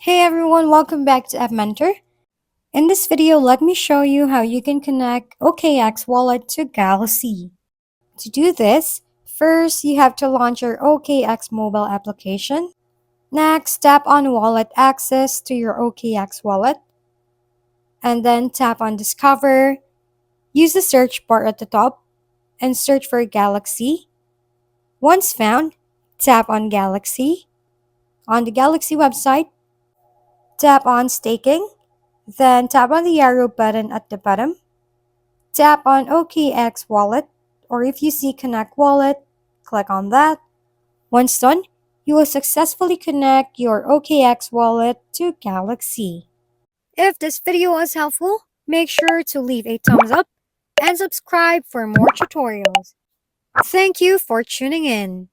Hey everyone, welcome back to App Mentor. In this video, let me show you how you can connect OKX Wallet to Galxe. To do this, first you have to launch your OKX mobile application. Next, tap on Wallet Access to your OKX wallet. And then tap on Discover. Use the search bar at the top and search for Galaxy. Once found, tap on Galaxy. On the Galaxy website, tap on Staking. Then tap on the arrow button at the bottom. Tap on OKX Wallet, or if you see Connect Wallet, click on that. Once done, you will successfully connect your OKX Wallet to Galxe. If this video was helpful, make sure to leave a thumbs up and subscribe for more tutorials. Thank you for tuning in.